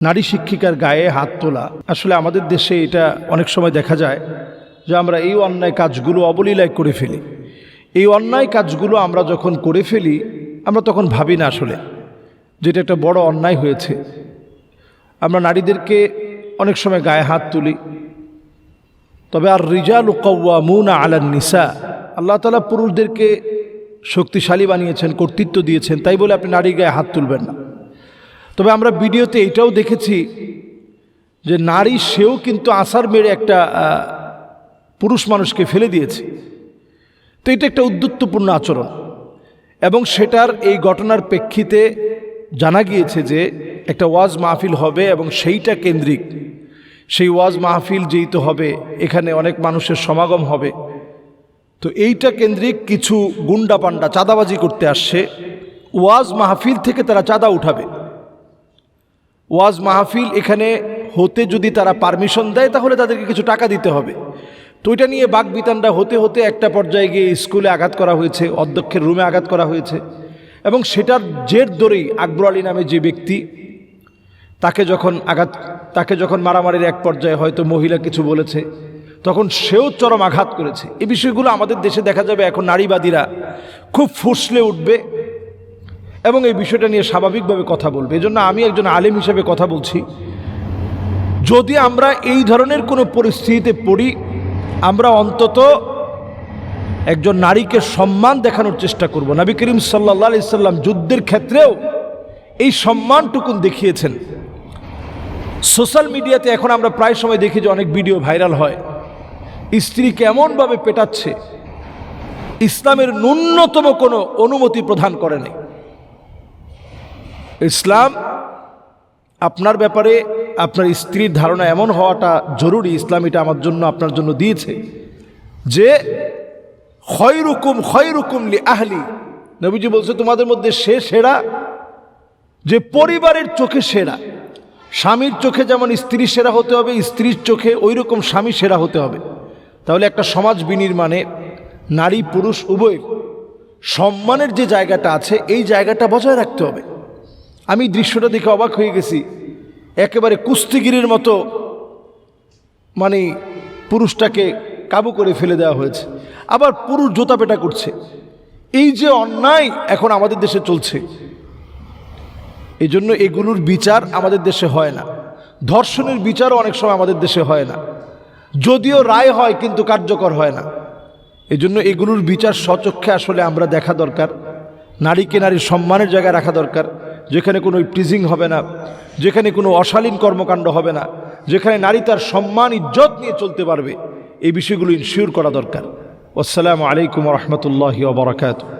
নারী শিক্ষিকার গায়ে হাত তোলা, আসলে আমাদের দেশে এটা অনেক সময় দেখা যায় যে আমরা এই অন্যায় কাজগুলো অবলীলায় করে ফেলি। এই অন্যায় কাজগুলো আমরা যখন করে ফেলি আমরা তখন ভাবি না আসলে যেটা একটা বড় অন্যায় হয়েছে। আমরা নারীদেরকে অনেক সময় গায়ে হাত তুলি, তবে আর রিজালু কাওয়ামুনা আলান নিসা, আল্লাহ তাআলা পুরুষদেরকে শক্তিশালী বানিয়েছেন, কর্তৃত্ব দিয়েছেন, তাই বলে আপনি নারীর গায়ে হাত তুলবেন না। তবে আমরা ভিডিওতে এটাও দেখেছি যে নারী সেও কিন্তু আছাড় মেরে একটা পুরুষ মানুষকে ফেলে দিয়েছে। তো এটা একটা উদ্ধত্তপূর্ণ আচরণ, এবং সেটার এই ঘটনার প্রেক্ষিতে জানা গিয়েছে যে একটা ওয়াজ মাহফিল হবে এবং সেইটা কেন্দ্রিক, সেই ওয়াজ মাহফিল যেহেতু হবে এখানে অনেক মানুষের সমাগম হবে, তো এইটা কেন্দ্রিক কিছু গুন্ডা পান্ডা চাঁদাবাজি করতে আসছে। ওয়াজ মাহফিল থেকে তারা চাঁদা উঠাবে। ওয়াজ মাহফিল এখানে হতে যদি তারা পারমিশন দেয় তাহলে তাদেরকে কিছু টাকা দিতে হবে। তো এটা নিয়ে বাকবিতানটা হতে হতে একটা পর্যায়ে গিয়ে স্কুলে আঘাত করা হয়েছে, অধ্যক্ষের রুমে আঘাত করা হয়েছে, এবং সেটার জের ধরেই আকবর আলী নামে যে ব্যক্তি তাকে যখন মারামারির এক পর্যায়ে হয়তো মহিলা কিছু বলেছে তখন সেও চরম আঘাত করেছে। এই বিষয়গুলো আমাদের দেশে দেখা যাবে এখন নারীবাদীরা খুব ফুসলে উঠবে এবং এই বিষয়টা নিয়ে স্বাভাবিকভাবে কথা বলবে। এজন্য আমি একজন আলেম হিসেবে কথা বলছি, যদি আমরা এই ধরনের কোনো পরিস্থিতিতে পড়ি আমরা অন্তত একজন নারীকে সম্মান দেখানোর চেষ্টা করব। নবী করিম সাল্লাল্লাহু আলাইহি সাল্লাম যুদ্ধের ক্ষেত্রেও এই সম্মানটুকুন দেখিয়েছেন। সোশ্যাল মিডিয়াতে এখন আমরা প্রায় সময় দেখি যে অনেক ভিডিও ভাইরাল হয়, স্ত্রীকে এমনভাবে পেটাচ্ছে, ইসলামের ন্যূনতম কোনো অনুমতি প্রদান করে নাই। ইসলাম আপনার ব্যাপারে আপনার স্ত্রীর ধারণা এমন হওয়াটা জরুরি, ইসলাম এটা আমার জন্য আপনার জন্য দিয়েছে যে খয়রুকুম লি আহলি, নবীজি বলছে তোমাদের মধ্যে সে সেরা যে পরিবারের চোখে সেরা। স্বামীর চোখে যেমন স্ত্রী সেরা হতে হবে, স্ত্রীর চোখে ওই রকম স্বামী সেরা হতে হবে। তাহলে একটা সমাজ বিনির্মাণে নারী পুরুষ উভয়ের সম্মানের যে জায়গাটা আছে এই জায়গাটা বজায় রাখতে হবে। আমি দৃশ্যটা দেখে অবাক হয়ে গেছি, একেবারে কুস্তিগিরির মতো মানে পুরুষটাকে কাবু করে ফেলে দেওয়া হয়েছে, আবার পুরুষ জোতা পেটা করছে। এই যে অন্যায় এখন আমাদের দেশে চলছে, এই জন্য এগুলোর বিচার আমাদের দেশে হয় না। ধর্ষণের বিচারও অনেক সময় আমাদের দেশে হয় না, যদিও রায় হয় কিন্তু কার্যকর হয় না। এই জন্য এগুলোর বিচার স্বচক্ষে আসলে আমরা দেখা দরকার। নারীকে নারীর সম্মানের জায়গায় রাখা দরকার, যেখানে কোনো টিজিং হবে না, যেখানে কোনো অশালীন কর্মকাণ্ড হবে না, যেখানে নারী তার সম্মান ইজ্জত নিয়ে চলতে পারবে, এই বিষয়গুলো ইনশিওর করা দরকার। আসসালামু আলাইকুম ওয়া রাহমাতুল্লাহি ওয়া বারাকাতুহু।